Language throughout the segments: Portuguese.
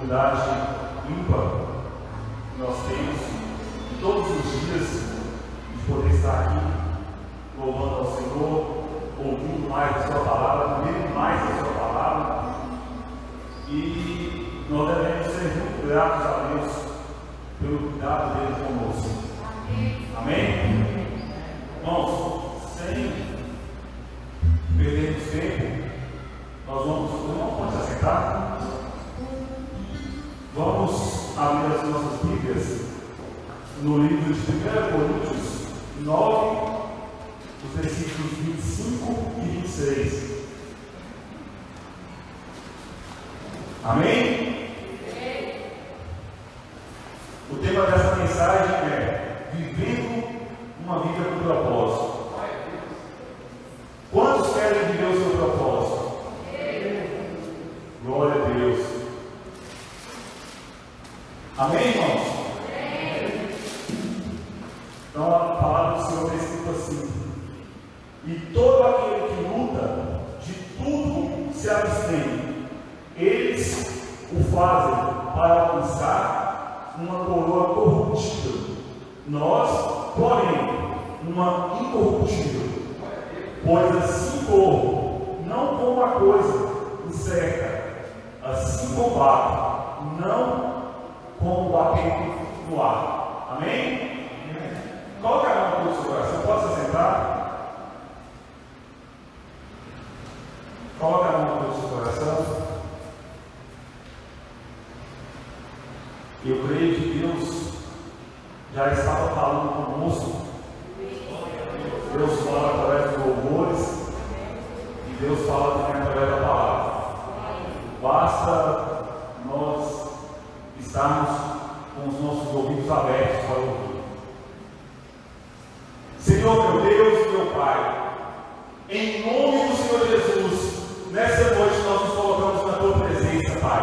oportunidade ímpar que nós temos todos os dias de poder estar aqui louvando ao Senhor, ouvindo mais a sua palavra, vendo mais a sua palavra, e nós devemos ser muito gratos a Deus pelo cuidado dele conosco. Amém? Irmãos, sem perdermos tempo, nós vamos se assentar. Vamos abrir as nossas Bíblias no livro de 1 Coríntios 9, os versículos 25 e 26. Amém? O tema dessa mensagem é vivendo uma vida com propósito. Quantos querem viver o seu propósito? Glória a Deus. Amém, irmãos? Então a palavra do Senhor é escrita assim: e todo aquele que luta, de tudo se abstém. Eles o fazem para alcançar uma coroa corruptível. Nós, porém, uma incorruptível. Pois assim corro, não como uma coisa incerta, assim combato, não como batendo no ar. Amém? Coloque a mão no seu coração, pode se sentar. Coloque a mão no seu coração. Eu creio que Deus já estava falando conosco. Deus fala através dos louvores e Deus fala também através da palavra. Basta nós estarmos com os nossos ouvidos abertos para ouvir. Senhor, meu Deus, meu Pai, em nome do Senhor Jesus, nessa noite nós nos colocamos na Tua presença, Pai.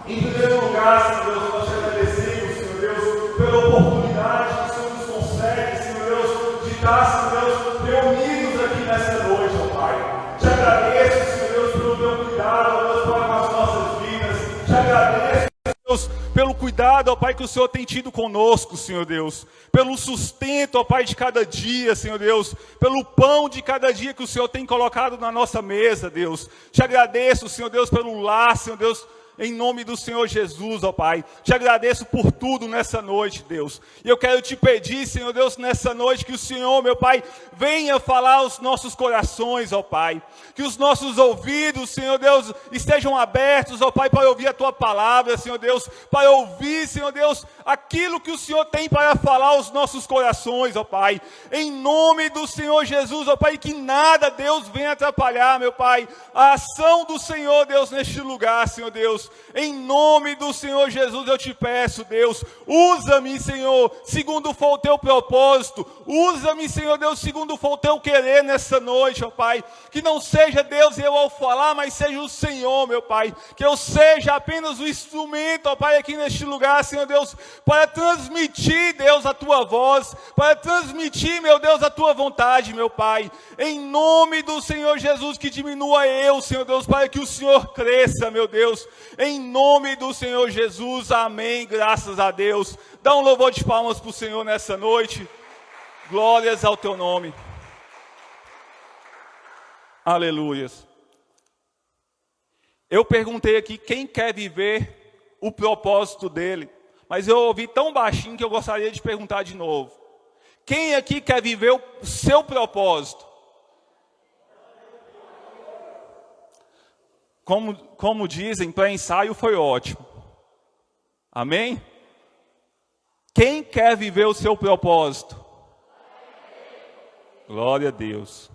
Em primeiro lugar, Senhor Deus, nós te agradecemos, Senhor Deus, pela oportunidade que o Senhor nos concede, Senhor Deus, de estar, Senhor Deus, reunidos aqui nessa noite, ó Pai. Te agradeço, Senhor Deus, pelo Teu cuidado, ó Deus, Pai, com as nossas vidas. Te agradeço, Deus, pelo cuidado, ó Pai, que o Senhor tem tido conosco, Senhor Deus. Pelo sustento, ó Pai, de cada dia, Senhor Deus. Pelo pão de cada dia que o Senhor tem colocado na nossa mesa, Deus. Te agradeço, Senhor Deus, pelo lar, Senhor Deus, em nome do Senhor Jesus, ó Pai. Te agradeço por tudo nessa noite, Deus. E eu quero te pedir, Senhor Deus, nessa noite, que o Senhor, meu Pai, venha falar aos nossos corações, ó Pai. Que os nossos ouvidos, Senhor Deus, estejam abertos, ó Pai, para ouvir a Tua palavra, Senhor Deus. Para ouvir, Senhor Deus, aquilo que o Senhor tem para falar aos nossos corações, ó Pai. Em nome do Senhor Jesus, ó Pai, que nada, Deus, venha atrapalhar, meu Pai, a ação do Senhor, Deus, neste lugar, Senhor Deus. Em nome do Senhor Jesus eu te peço, Deus, usa-me, Senhor, segundo for o Teu propósito. Usa-me, Senhor Deus, segundo for o Teu querer nessa noite, ó Pai. Que não seja, Deus, eu ao falar, mas seja o Senhor, meu Pai. Que eu seja apenas o instrumento, ó Pai, aqui neste lugar, Senhor Deus, para transmitir, Deus, a Tua voz, para transmitir, meu Deus, a Tua vontade, meu Pai. Em nome do Senhor Jesus, que diminua eu, Senhor Deus, para que o Senhor cresça, meu Deus. Em nome do Senhor Jesus, amém, graças a Deus. Dá um louvor de palmas para o Senhor nessa noite. Glórias ao Teu nome. Aleluias. Eu perguntei aqui quem quer viver o propósito dele. Mas eu ouvi tão baixinho que eu gostaria de perguntar de novo. Quem aqui quer viver o seu propósito? Como dizem, para ensaio foi ótimo. Amém? Quem quer viver o seu propósito? Glória a Deus.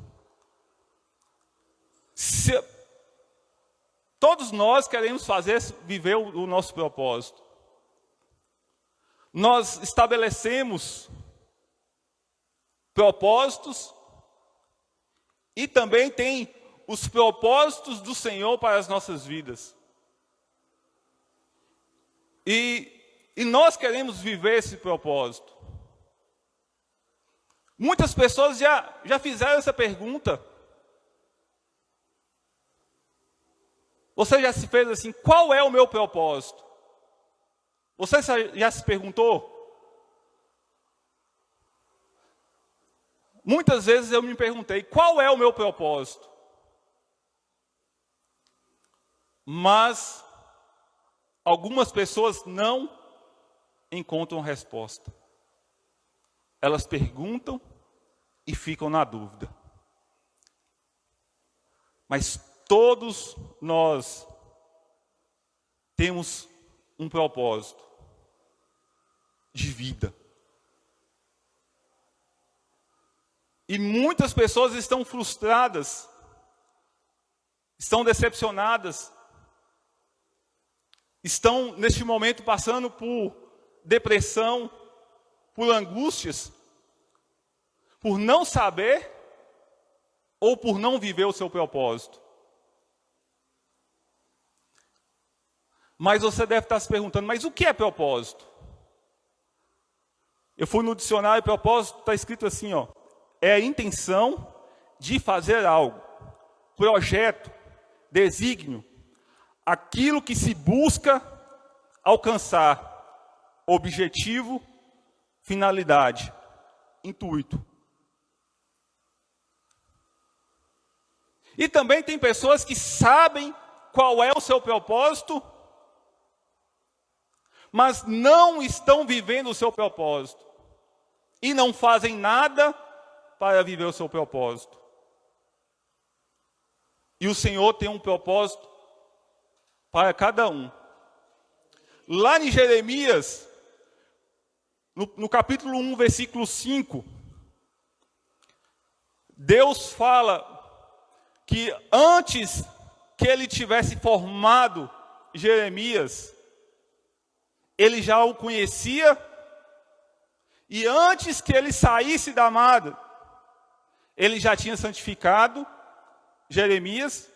Todos nós queremos viver o nosso propósito. Nós estabelecemos propósitos e também tem os propósitos do Senhor para as nossas vidas. E nós queremos viver esse propósito. Muitas pessoas já fizeram essa pergunta. Você já se fez assim, qual é o meu propósito? Você já se perguntou? Muitas vezes eu me perguntei, qual é o meu propósito? Mas algumas pessoas não encontram resposta. Elas perguntam e ficam na dúvida. Mas todos nós temos um propósito de vida. E muitas pessoas estão frustradas, estão decepcionadas, estão neste momento passando por depressão, por angústias, por não saber ou por não viver o seu propósito. Mas você deve estar se perguntando, mas o que é propósito? Eu fui no dicionário, propósito está escrito assim, ó, é a intenção de fazer algo, projeto, desígnio, aquilo que se busca alcançar, objetivo, finalidade, intuito. E também tem pessoas que sabem qual é o seu propósito, mas não estão vivendo o seu propósito. E não fazem nada para viver o seu propósito. E o Senhor tem um propósito para cada um. Lá em Jeremias, no capítulo 1, versículo 5, Deus fala que antes que ele tivesse formado Jeremias, ele já o conhecia, e antes que ele saísse da amada, ele já tinha santificado Jeremias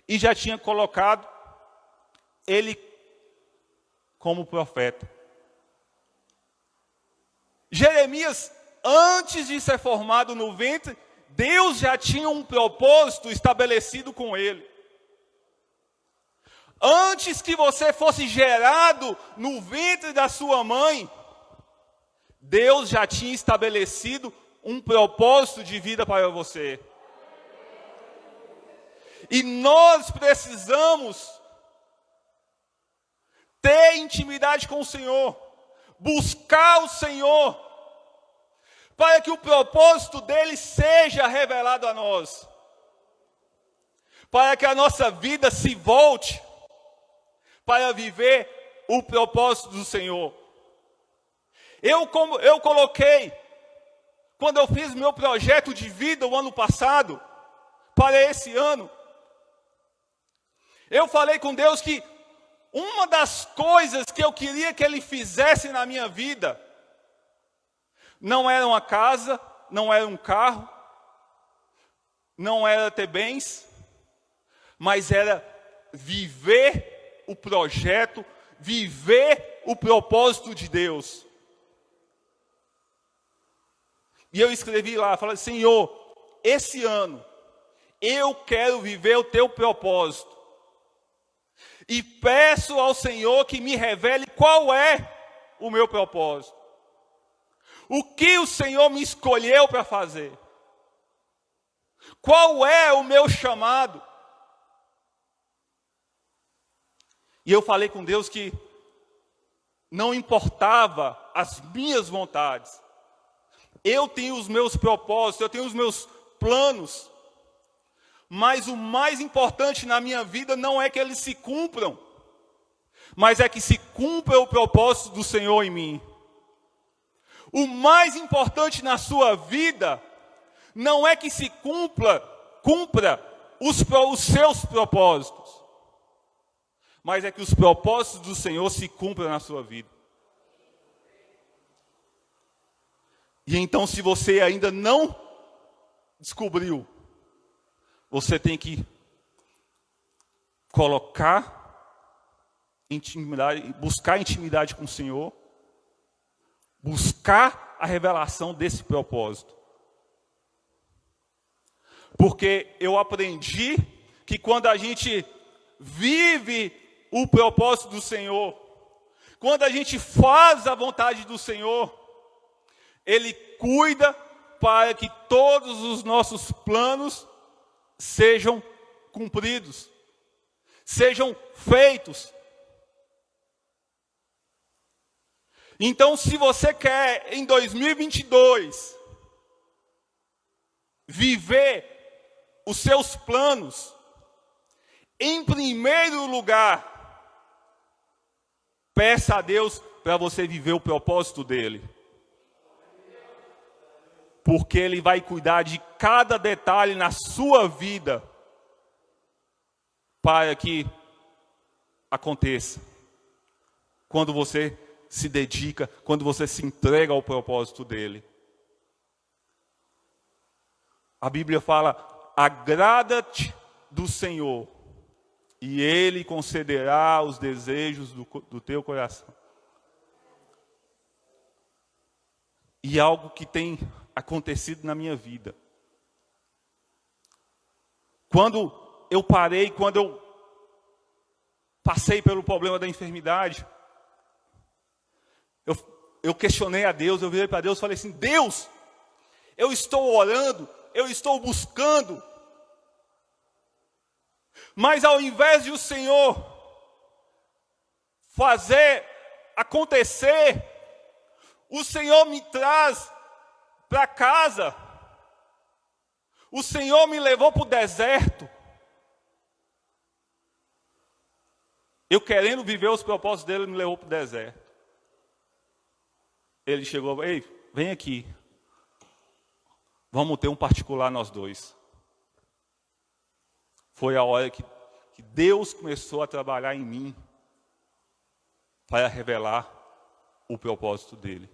e já tinha colocado ele como profeta. Jeremias, antes de ser formado no ventre, Deus já tinha um propósito estabelecido com ele. Antes que você fosse gerado no ventre da sua mãe, Deus já tinha estabelecido um propósito de vida para você. E nós precisamos ter intimidade com o Senhor, buscar o Senhor, para que o propósito dele seja revelado a nós, para que a nossa vida se volte para viver o propósito do Senhor. Eu coloquei, quando eu fiz meu projeto de vida o ano passado, para esse ano, eu falei com Deus que uma das coisas que eu queria que Ele fizesse na minha vida, não era uma casa, não era um carro, não era ter bens, mas era viver o projeto, viver o propósito de Deus. E eu escrevi lá, falei, Senhor, esse ano, eu quero viver o teu propósito. E peço ao Senhor que me revele qual é o meu propósito. O que o Senhor me escolheu para fazer? Qual é o meu chamado? E eu falei com Deus que não importava as minhas vontades. Eu tenho os meus propósitos, eu tenho os meus planos. Mas o mais importante na minha vida não é que eles se cumpram, mas é que se cumpra o propósito do Senhor em mim. O mais importante na sua vida não é que se cumpra os seus propósitos, mas é que os propósitos do Senhor se cumpram na sua vida. E então, se você ainda não descobriu, você tem que colocar intimidade, buscar intimidade com o Senhor, buscar a revelação desse propósito. Porque eu aprendi que quando a gente vive o propósito do Senhor, quando a gente faz a vontade do Senhor, Ele cuida para que todos os nossos planos sejam cumpridos, sejam feitos. Então, se você quer, em 2022, viver os seus planos, em primeiro lugar, peça a Deus para você viver o propósito dEle. Porque Ele vai cuidar de cada detalhe na sua vida para que aconteça. Quando você se dedica, quando você se entrega ao propósito dEle. A Bíblia fala: agrada-te do Senhor, e Ele concederá os desejos do teu coração. E algo que tem acontecido na minha vida. Quando eu passei pelo problema da enfermidade, eu questionei a Deus, eu virei para Deus e falei assim: Deus, eu estou orando, eu estou buscando, mas ao invés de o Senhor fazer acontecer, o Senhor me traz para casa, o Senhor me levou para o deserto. Eu querendo viver os propósitos dele, Ele me levou para o deserto. Ele chegou: ei, vem aqui, vamos ter um particular nós dois. Foi a hora que Deus começou a trabalhar em mim para revelar o propósito dele.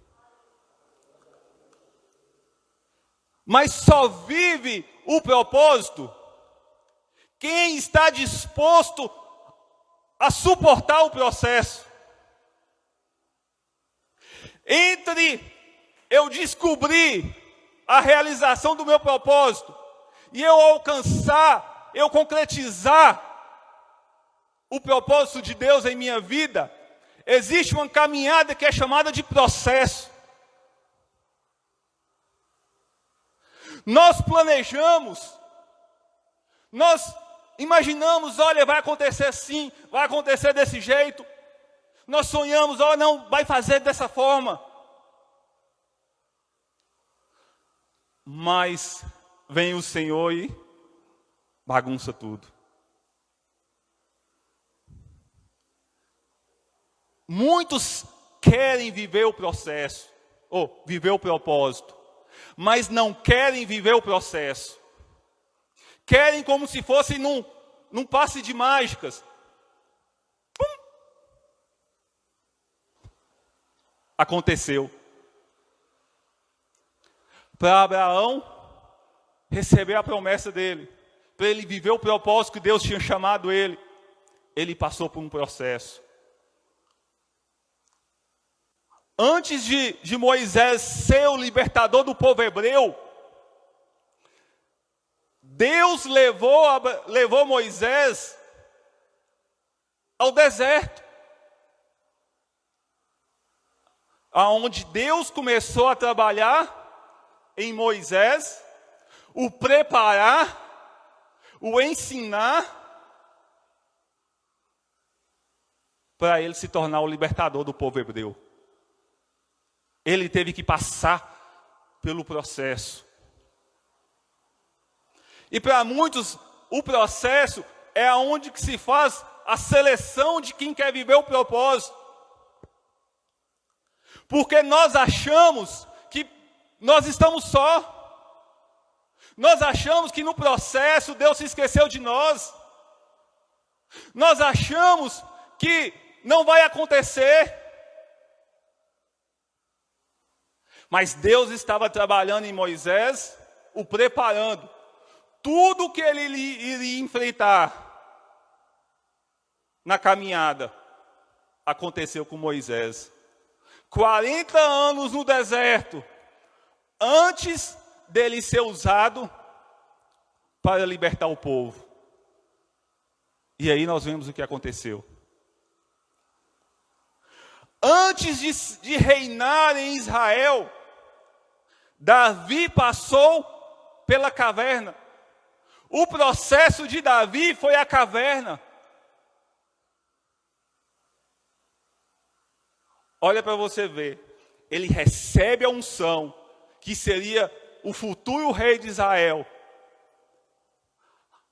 Mas só vive o propósito quem está disposto a suportar o processo. Entre eu descobrir a realização do meu propósito e eu alcançar, eu concretizar o propósito de Deus em minha vida, existe uma caminhada que é chamada de processo. Nós planejamos, nós imaginamos: olha, vai acontecer assim, vai acontecer desse jeito. Nós sonhamos: olha, não, vai fazer dessa forma. Mas vem o Senhor e bagunça tudo. Muitos querem viver o processo, ou viver o propósito, mas não querem viver o processo. Querem como se fosse num passe de mágicas. Pum! Aconteceu. Para Abraão receber a promessa dele, para ele viver o propósito que Deus tinha chamado ele, ele passou por um processo. Antes de Moisés ser o libertador do povo hebreu, Deus levou Moisés ao deserto, aonde Deus começou a trabalhar em Moisés, o preparar, o ensinar, para ele se tornar o libertador do povo hebreu. Ele teve que passar pelo processo. E para muitos, o processo é onde que se faz a seleção de quem quer viver o propósito. Porque nós achamos que nós estamos só. Nós achamos que no processo Deus se esqueceu de nós. Nós achamos que não vai acontecer. Mas Deus estava trabalhando em Moisés, o preparando. Tudo que ele iria enfrentar na caminhada aconteceu com Moisés. 40 anos no deserto, antes dele ser usado para libertar o povo. E aí nós vemos o que aconteceu. Antes de reinar em Israel, Davi passou pela caverna. O processo de Davi foi a caverna. Olha para você ver. Ele recebe a unção, que seria o futuro rei de Israel.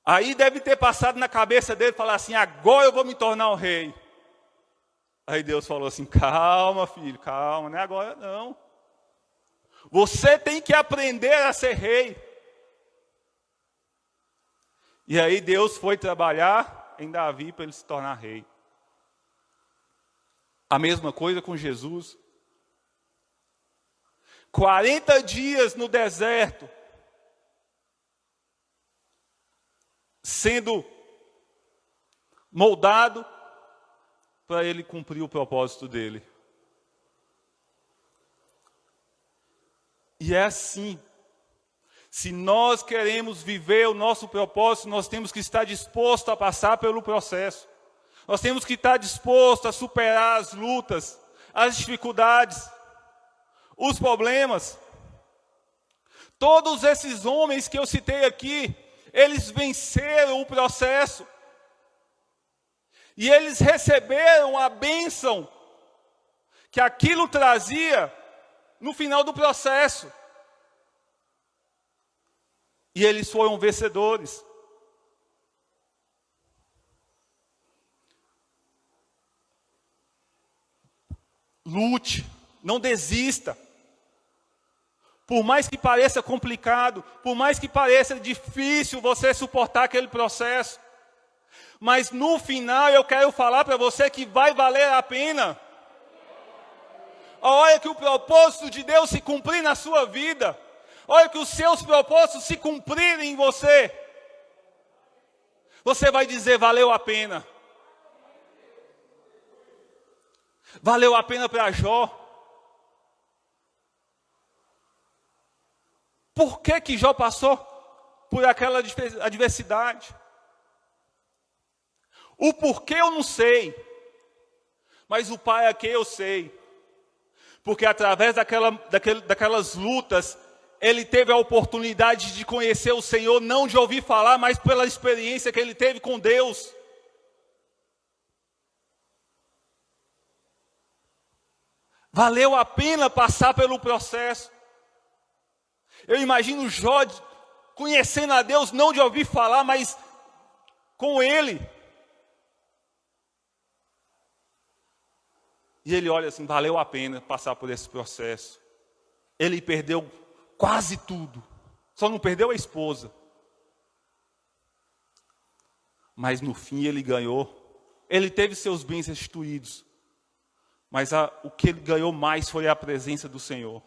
Aí deve ter passado na cabeça dele falar assim: agora eu vou me tornar um rei. Aí Deus falou assim: calma, filho, calma, não é agora não. Você tem que aprender a ser rei. E aí Deus foi trabalhar em Davi para ele se tornar rei. A mesma coisa com Jesus. 40 dias no deserto, sendo moldado para ele cumprir o propósito dele. E é assim. Se nós queremos viver o nosso propósito, nós temos que estar disposto a passar pelo processo. Nós temos que estar disposto a superar as lutas, as dificuldades, os problemas. Todos esses homens que eu citei aqui, eles venceram o processo. E eles receberam a bênção que aquilo trazia no final do processo. E eles foram vencedores. Lute, não desista. Por mais que pareça complicado, por mais que pareça difícil você suportar aquele processo, mas no final eu quero falar para você que vai valer a pena. A hora que o propósito de Deus se cumprir na sua vida, a hora que os seus propósitos se cumprirem em você, você vai dizer: valeu a pena. Valeu a pena para Jó. Por que Jó passou por aquela adversidade? O porquê eu não sei, mas o Pai aqui eu sei. Porque através daquelas lutas, ele teve a oportunidade de conhecer o Senhor, não de ouvir falar, mas pela experiência que ele teve com Deus. Valeu a pena passar pelo processo. Eu imagino Jó conhecendo a Deus, não de ouvir falar, mas com Ele. E ele olha assim: valeu a pena passar por esse processo. Ele perdeu quase tudo, só não perdeu a esposa. Mas no fim ele ganhou. Ele teve seus bens restituídos. Mas o que ele ganhou mais foi a presença do Senhor.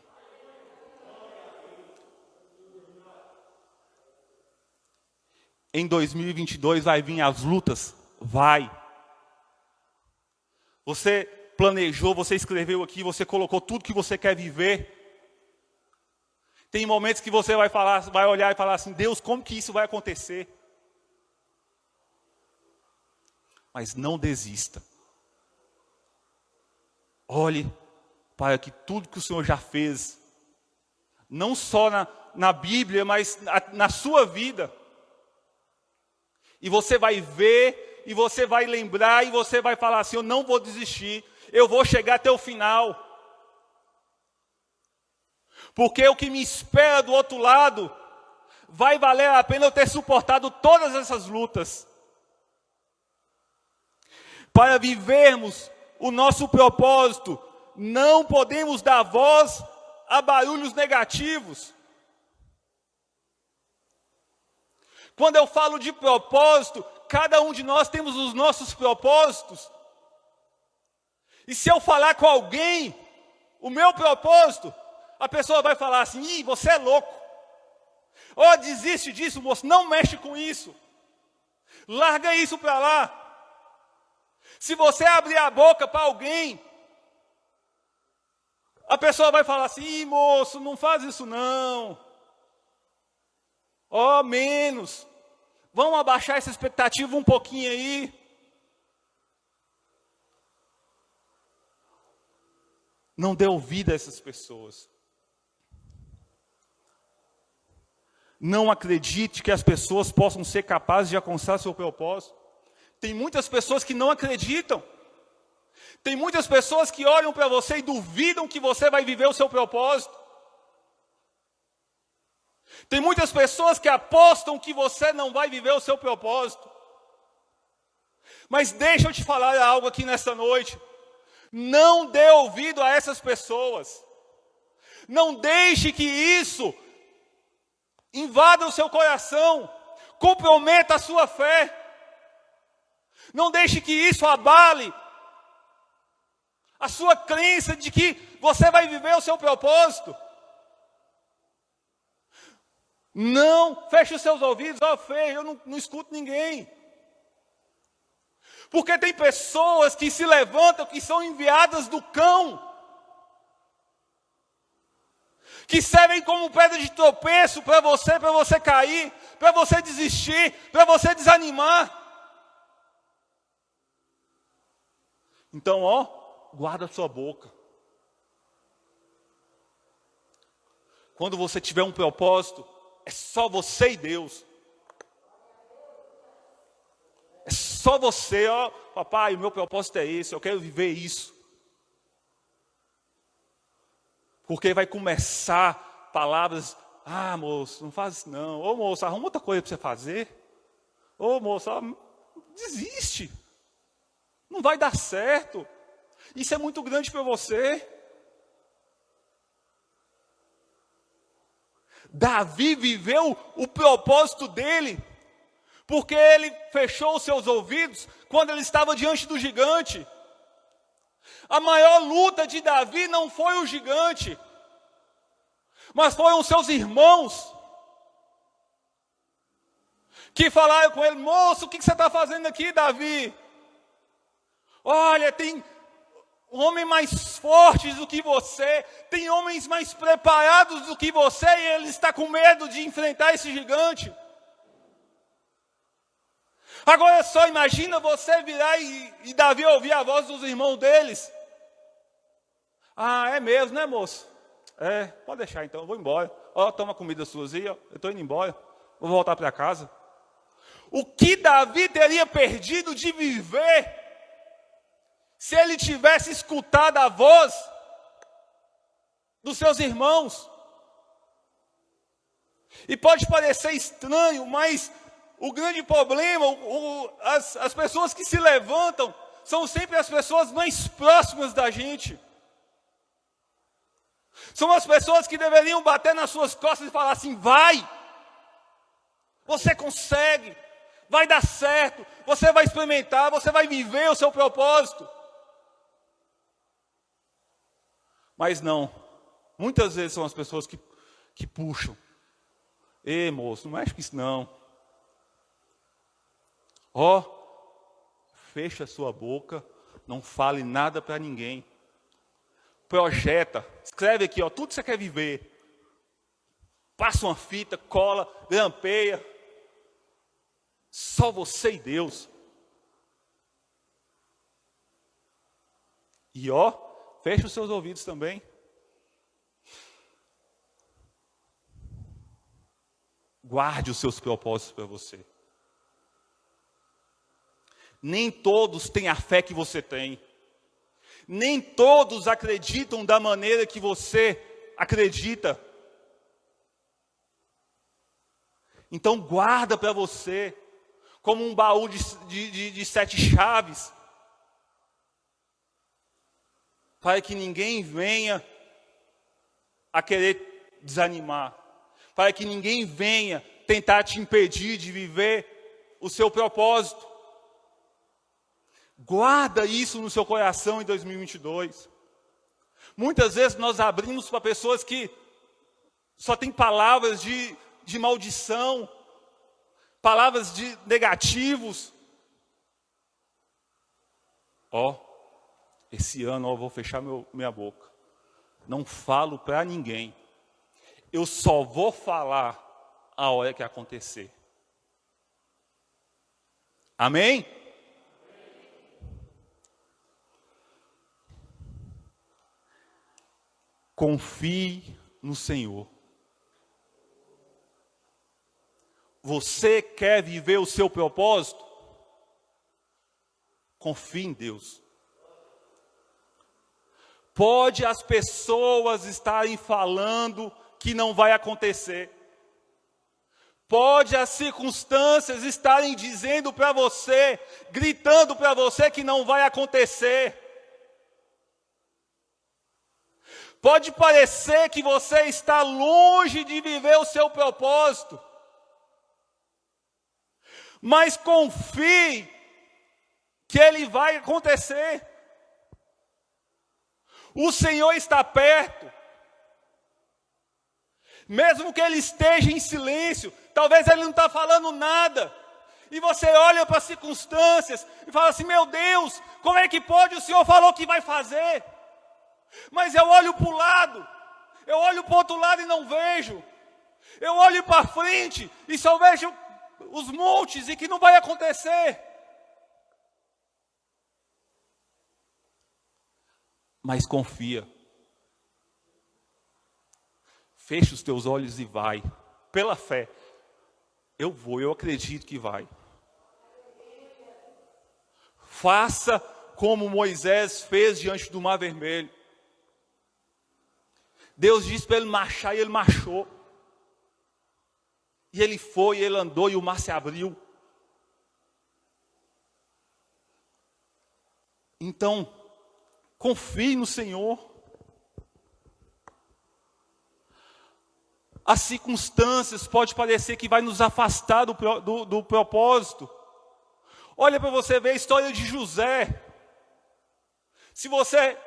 Em 2022 vai vir as lutas? Vai. Você planejou, você escreveu aqui, você colocou tudo que você quer viver. Tem momentos que você vai olhar e falar assim: Deus, como que isso vai acontecer? Mas não desista. Olhe para que tudo que o Senhor já fez, não só na Bíblia, mas na sua vida. E você vai ver, e você vai lembrar, e você vai falar assim: eu não vou desistir, eu vou chegar até o final. Porque o que me espera do outro lado, vai valer a pena eu ter suportado todas essas lutas. Para vivermos o nosso propósito, não podemos dar voz a barulhos negativos. Quando eu falo de propósito, cada um de nós temos os nossos propósitos. E se eu falar com alguém o meu propósito, a pessoa vai falar assim: ih, você é louco. Ó, desiste disso, moço, não mexe com isso. Larga isso para lá. Se você abrir a boca para alguém, a pessoa vai falar assim: ih, moço, não faz isso não. Ó, menos. Vamos abaixar essa expectativa um pouquinho aí. Não dê ouvido a essas pessoas. Não acredite que as pessoas possam ser capazes de alcançar seu propósito. Tem muitas pessoas que não acreditam. Tem muitas pessoas que olham para você e duvidam que você vai viver o seu propósito. Tem muitas pessoas que apostam que você não vai viver o seu propósito. Mas deixa eu te falar algo aqui nessa noite. Não dê ouvido a essas pessoas. Não deixe que isso invada o seu coração, comprometa a sua fé. Não deixe que isso abale a sua crença de que você vai viver o seu propósito. Não, feche os seus ouvidos, Fê, eu não escuto ninguém. Porque tem pessoas que se levantam, que são enviadas do cão, que servem como pedra de tropeço para você cair, para você desistir, para você desanimar. Então, guarda a sua boca. Quando você tiver um propósito, é só você e Deus. É só você, papai, o meu propósito é esse, eu quero viver isso. Porque vai começar palavras, moço, não faz isso não. Ô moço, arruma outra coisa para você fazer. Ô moço, desiste. Não vai dar certo. Isso é muito grande para você. Davi viveu o propósito dele, porque ele fechou os seus ouvidos quando ele estava diante do gigante. A maior luta de Davi não foi o gigante, mas foram os seus irmãos, que falaram com ele: moço, o que você está fazendo aqui, Davi? Olha, tem homens mais fortes do que você, tem homens mais preparados do que você, e ele está com medo de enfrentar esse gigante. Agora só imagina você virar e Davi ouvir a voz dos irmãos deles. É mesmo, né, moço? Pode deixar então, eu vou embora. Toma comida suas aí, eu estou indo embora, vou voltar para casa. O que Davi teria perdido de viver se ele tivesse escutado a voz dos seus irmãos? E pode parecer estranho, mas o grande problema, as pessoas que se levantam, são sempre as pessoas mais próximas da gente. São as pessoas que deveriam bater nas suas costas e falar assim: vai, você consegue, vai dar certo, você vai experimentar, você vai viver o seu propósito. Mas não, muitas vezes são as pessoas que puxam. Ei, moço, não mexe com isso não. Fecha a sua boca, não fale nada para ninguém. Projeta, escreve aqui, tudo que você quer viver. Passa uma fita, cola, grampeia. Só você e Deus. E feche os seus ouvidos também. Guarde os seus propósitos para você. Nem todos têm a fé que você tem. Nem todos acreditam da maneira que você acredita. Então guarda para você, como um baú de 7 chaves, para que ninguém venha a querer desanimar, para que ninguém venha tentar te impedir de viver o seu propósito. Guarda isso no seu coração em 2022. Muitas vezes nós abrimos para pessoas que só têm palavras de maldição, palavras de negativos. Esse ano eu vou fechar minha boca. Não falo para ninguém. Eu só vou falar a hora que acontecer. Amém? Confie no Senhor. Você quer viver o seu propósito? Confie em Deus. Pode as pessoas estarem falando que não vai acontecer. Pode as circunstâncias estarem dizendo para você, gritando para você que não vai acontecer. Pode parecer que você está longe de viver o seu propósito. Mas confie que ele vai acontecer. O Senhor está perto. Mesmo que ele esteja em silêncio, talvez ele não está falando nada. E você olha para as circunstâncias e fala assim, meu Deus, como é que pode? O Senhor falou que vai fazer. Mas eu olho para o lado, eu olho para o outro lado e não vejo. Eu olho para frente e só vejo os montes e que não vai acontecer. Mas confia. Feche os teus olhos e vai. Pela fé. Eu acredito que vai. Faça como Moisés fez diante do Mar Vermelho. Deus disse para ele marchar e ele marchou. E ele foi, ele andou e o mar se abriu. Então, confie no Senhor. As circunstâncias podem parecer que vai nos afastar do propósito. Olha para você ver a história de José. Se você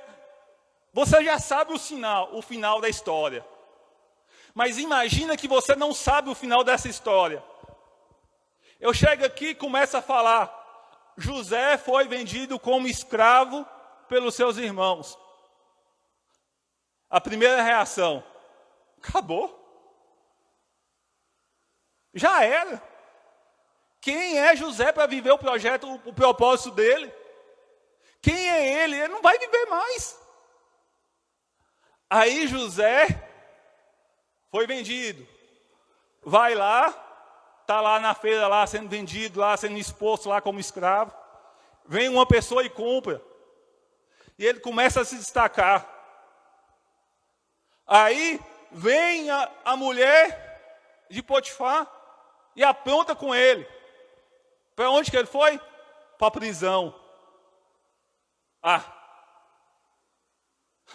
já sabe o final da história. Mas imagina que você não sabe o final dessa história. Eu chego aqui e começo a falar. José foi vendido como escravo pelos seus irmãos. A primeira reação. Acabou. Já era. Quem é José para viver o projeto, o propósito dele? Quem é ele? Ele não vai viver mais. Aí José foi vendido. Vai lá, está lá na feira, lá sendo vendido, lá sendo exposto lá como escravo. Vem uma pessoa e compra. E ele começa a se destacar. Aí vem a mulher de Potifar e apronta com ele. Para onde que ele foi? Para a prisão.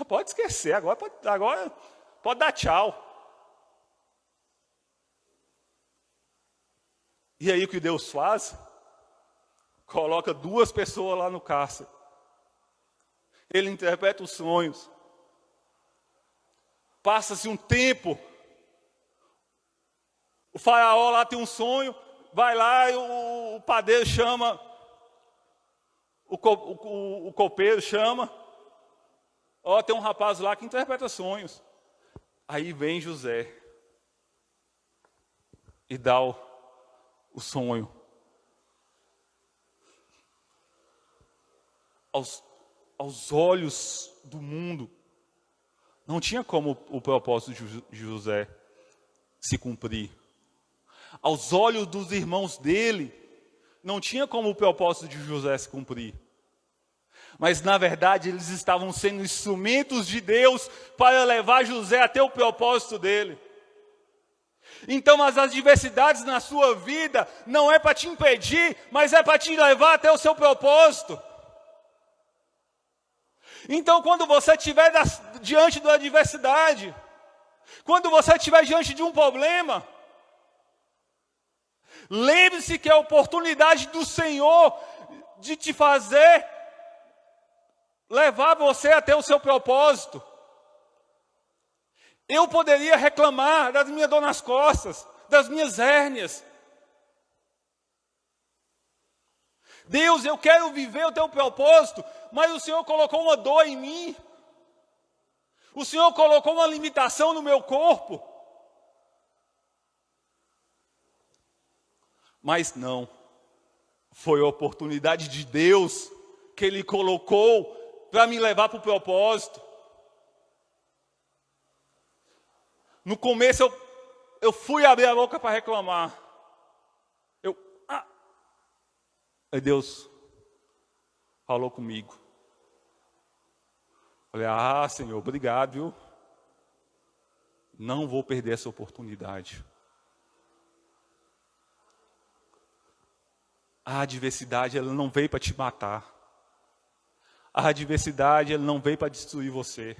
Pode esquecer, agora pode dar tchau. E aí o que Deus faz? Coloca 2 pessoas lá no cárcere. Ele interpreta os sonhos. Passa-se um tempo. O faraó lá tem um sonho. Vai lá e o padeiro chama. O copeiro chama. Tem um rapaz lá que interpreta sonhos. Aí vem José. E dá o sonho. Aos olhos do mundo, não tinha como o propósito de José se cumprir. Aos olhos dos irmãos dele, não tinha como o propósito de José se cumprir. Mas, na verdade, eles estavam sendo instrumentos de Deus para levar José até o propósito dele. Então, as adversidades na sua vida não é para te impedir, mas é para te levar até o seu propósito. Então, quando você estiver diante da adversidade, quando você estiver diante de um problema, lembre-se que é a oportunidade do Senhor de te fazer levar você até o seu propósito. Eu poderia reclamar das minhas dores nas costas, das minhas hérnias. Deus, eu quero viver o teu propósito, mas o Senhor colocou uma dor em mim. O Senhor colocou uma limitação no meu corpo. Mas não, foi a oportunidade de Deus que Ele colocou para me levar para o propósito. No começo eu fui abrir a boca para reclamar. Aí Deus falou comigo. Falei, Senhor, obrigado, viu? Não vou perder essa oportunidade. A adversidade, ela não veio para te matar. A adversidade, ela não veio para destruir você.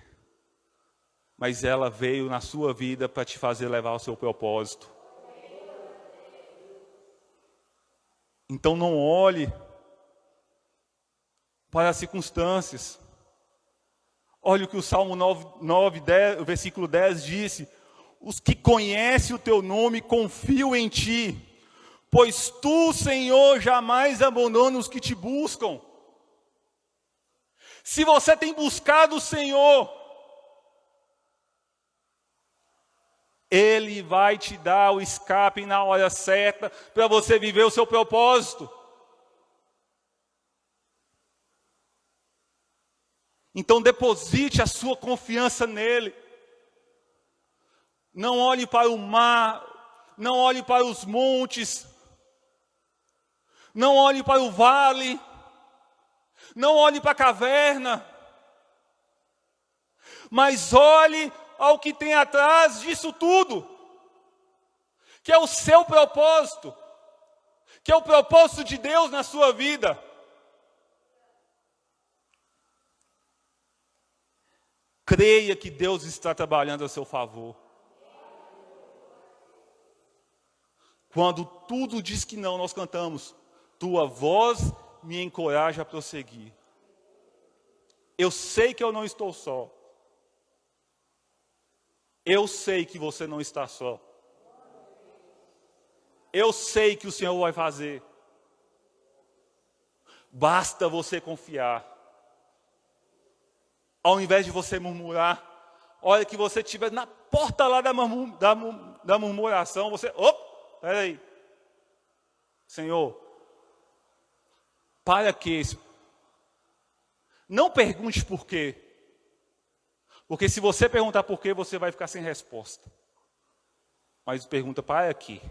Mas ela veio na sua vida para te fazer levar ao seu propósito. Então não olhe para as circunstâncias. Olha o que o Salmo 9, o versículo 10 disse. Os que conhecem o teu nome confiam em ti, pois tu, Senhor, jamais abandona os que te buscam. Se você tem buscado o Senhor, Ele vai te dar o escape na hora certa para você viver o seu propósito. Então deposite a sua confiança nele. Não olhe para o mar, não olhe para os montes, não olhe para o vale, não olhe para a caverna, mas olhe ao que tem atrás disso tudo, que é o seu propósito, que é o propósito de Deus na sua vida. Creia que Deus está trabalhando a seu favor. Quando tudo diz que não, nós cantamos, tua voz me encoraja a prosseguir. Eu sei que eu não estou só. Eu sei que você não está só. Eu sei que o Senhor vai fazer. Basta você confiar. Ao invés de você murmurar, olha que você estiver na porta lá da murmuração, você, espera aí. Senhor, para que? Não pergunte por quê. Porque se você perguntar por quê, você vai ficar sem resposta. Mas pergunta, para quê?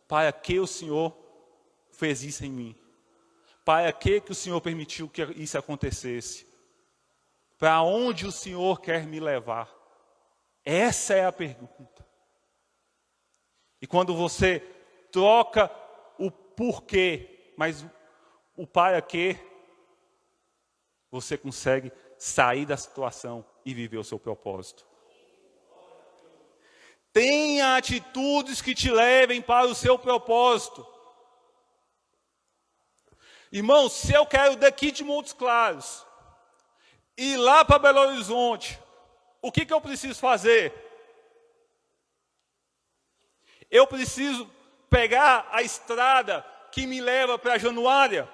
Para que o Senhor fez isso em mim? Para que o Senhor permitiu que isso acontecesse? Para onde o Senhor quer me levar? Essa é a pergunta. E quando você troca o porquê, mas o para quê, você consegue sair da situação e viver o seu propósito. Tenha atitudes que te levem para o seu propósito. Irmãos, se eu quero daqui de Montes Claros ir lá para Belo Horizonte, o que eu preciso fazer? Eu preciso pegar a estrada que me leva para Januária?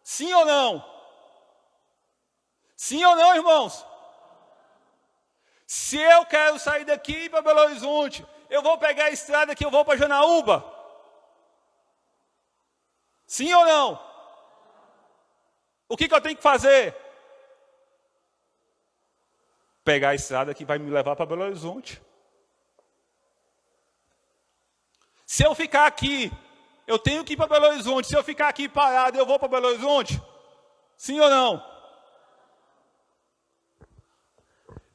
Sim ou não? Sim ou não, irmãos? Se eu quero sair daqui para Belo Horizonte, eu vou pegar a estrada que eu vou para Janaúba? Sim ou não? O que eu tenho que fazer? Pegar a estrada que vai me levar para Belo Horizonte. Se eu ficar aqui, eu tenho que ir para Belo Horizonte. Se eu ficar aqui parado, eu vou para Belo Horizonte? Sim ou não?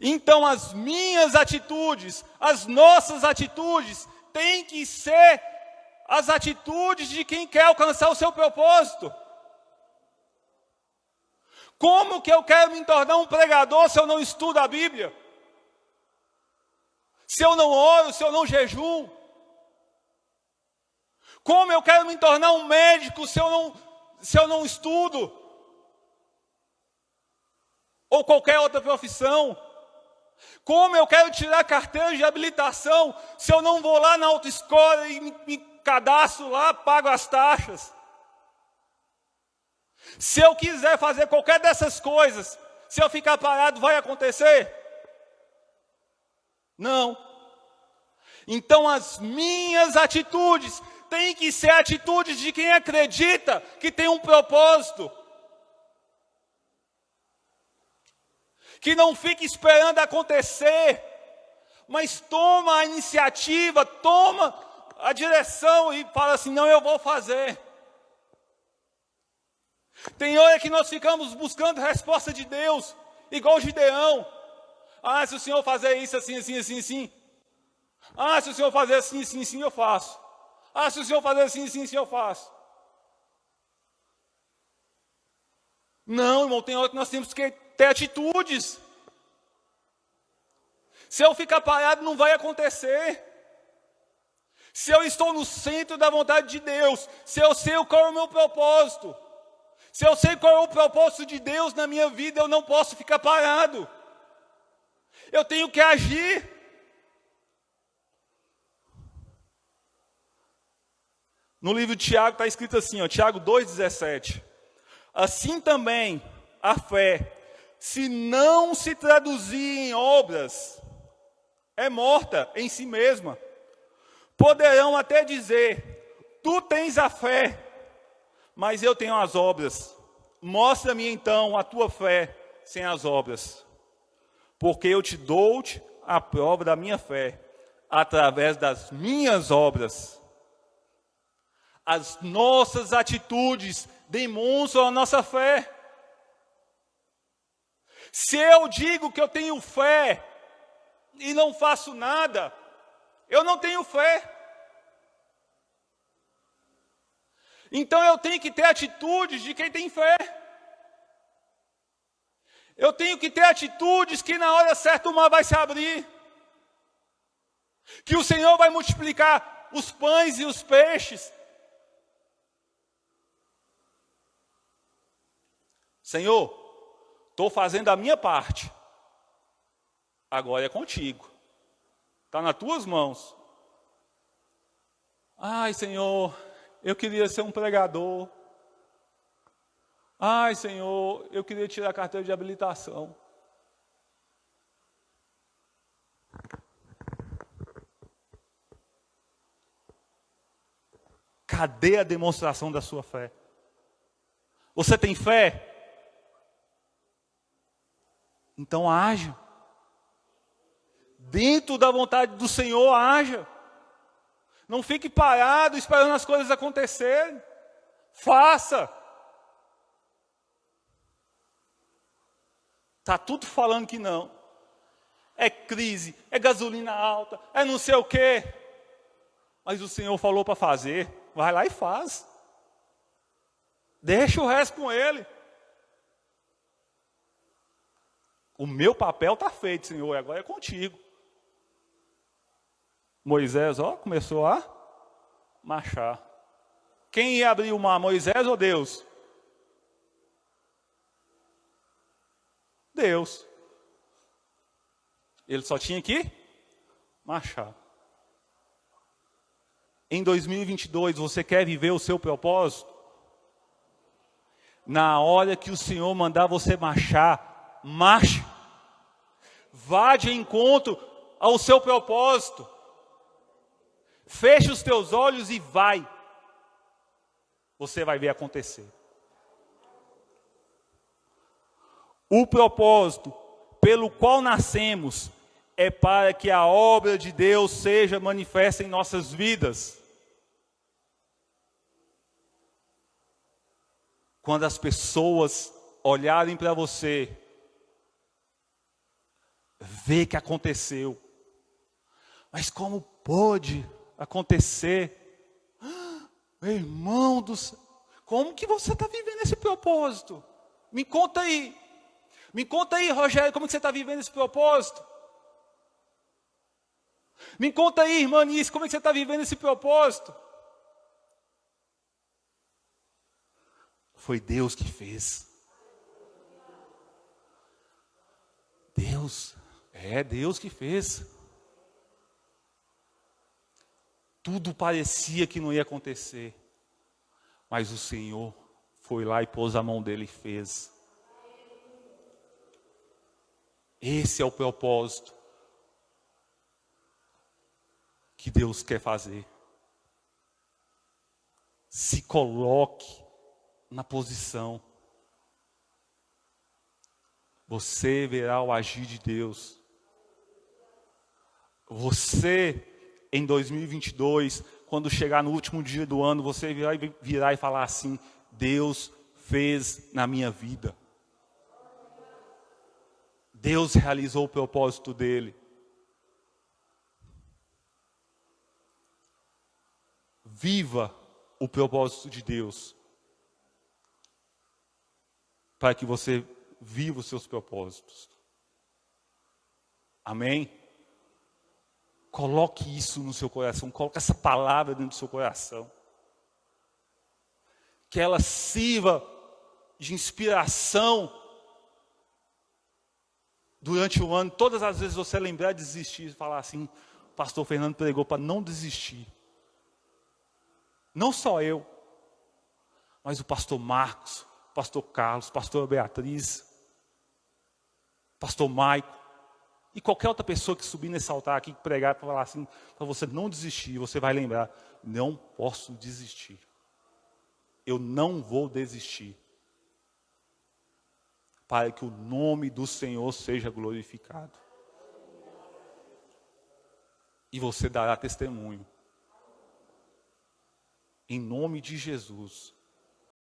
Então as minhas atitudes, as nossas atitudes, têm que ser as atitudes de quem quer alcançar o seu propósito. Como que eu quero me tornar um pregador se eu não estudo a Bíblia? Se eu não oro, se eu não jejuo? Como eu quero me tornar um médico se eu não estudo? Ou qualquer outra profissão? Como eu quero tirar carteira de habilitação se eu não vou lá na autoescola e me cadastro lá, pago as taxas? Se eu quiser fazer qualquer dessas coisas, se eu ficar parado, vai acontecer? Não. Então as minhas atitudes têm que ser atitudes de quem acredita que tem um propósito. Que não fique esperando acontecer mas toma a iniciativa, toma a direção e fala assim, não, eu vou fazer. Tem hora que nós ficamos buscando resposta de Deus, igual Gideão. Ah, se o Senhor fazer isso assim, assim, assim, assim. Ah, se o Senhor fazer assim, assim, assim, eu faço. Ah, se o Senhor fazer assim, assim, assim, eu faço. Não, irmão, tem hora que nós temos que ter atitudes. Se eu ficar parado, não vai acontecer. Se eu estou no centro da vontade de Deus, se eu sei qual é o meu propósito, se eu sei qual é o propósito de Deus na minha vida, eu não posso ficar parado. Eu tenho que agir. No livro de Tiago está escrito assim, ó, Tiago 2,17. Assim também a fé, se não se traduzir em obras, é morta em si mesma. Poderão até dizer, tu tens a fé, mas eu tenho as obras. Mostra-me então a tua fé sem as obras. Porque eu te dou-te a prova da minha fé, através das minhas obras. As nossas atitudes demonstram a nossa fé. Se eu digo que eu tenho fé e não faço nada, eu não tenho fé. Então eu tenho que ter atitudes de quem tem fé. Eu tenho que ter atitudes que na hora certa o mar vai se abrir. Que o Senhor vai multiplicar os pães e os peixes. Senhor, estou fazendo a minha parte. Agora é contigo. Está nas tuas mãos. Ai, Senhor, eu queria ser um pregador. Ai, Senhor, eu queria tirar a carteira de habilitação. Cadê a demonstração da sua fé? Você tem fé? Então haja. Dentro da vontade do Senhor, haja. Não fique parado esperando as coisas acontecerem. Faça. Está tudo falando que não. É crise, é gasolina alta, é não sei o quê. Mas o Senhor falou para fazer. Vai lá e faz. Deixa o resto com Ele. O meu papel está feito, Senhor, agora é contigo. Moisés, ó, começou a marchar. Quem ia abrir o mar, Moisés ou Deus? Deus. Ele só tinha que marchar. Em 2022, você quer viver o seu propósito? Na hora que o Senhor mandar você marchar, marche. Vá de encontro ao seu propósito. Feche os teus olhos e vai. Você vai ver acontecer. O propósito pelo qual nascemos é para que a obra de Deus seja manifesta em nossas vidas. Quando as pessoas olharem para você, ver que aconteceu. Mas como pôde acontecer? Meu irmão do céu, como que você está vivendo esse propósito? Me conta aí. Me conta aí, Rogério, como que você está vivendo esse propósito? Me conta aí, irmã Nice, como é que você está vivendo esse propósito? Foi Deus que fez. Deus que fez. Tudo parecia que não ia acontecer. Mas o Senhor foi lá e pôs a mão dele e fez. Esse é o propósito que Deus quer fazer. Se coloque na posição. Você verá o agir de Deus. Você, em 2022, quando chegar no último dia do ano, você virar e falar assim: Deus fez na minha vida. Deus realizou o propósito dele. Viva o propósito de Deus, para que você viva os seus propósitos. Amém? Coloque isso no seu coração, coloque essa palavra dentro do seu coração. Que ela sirva de inspiração durante o ano. Todas as vezes você lembrar de desistir, falar assim: o pastor Fernando pregou para não desistir. Não só eu, mas o pastor Marcos, o pastor Carlos, a pastora Beatriz, o pastor Maico, e qualquer outra pessoa que subir nesse altar aqui, que pregar, para falar assim, para você não desistir, você vai lembrar: não posso desistir. Eu não vou desistir. Para que o nome do Senhor seja glorificado. E você dará testemunho. Em nome de Jesus.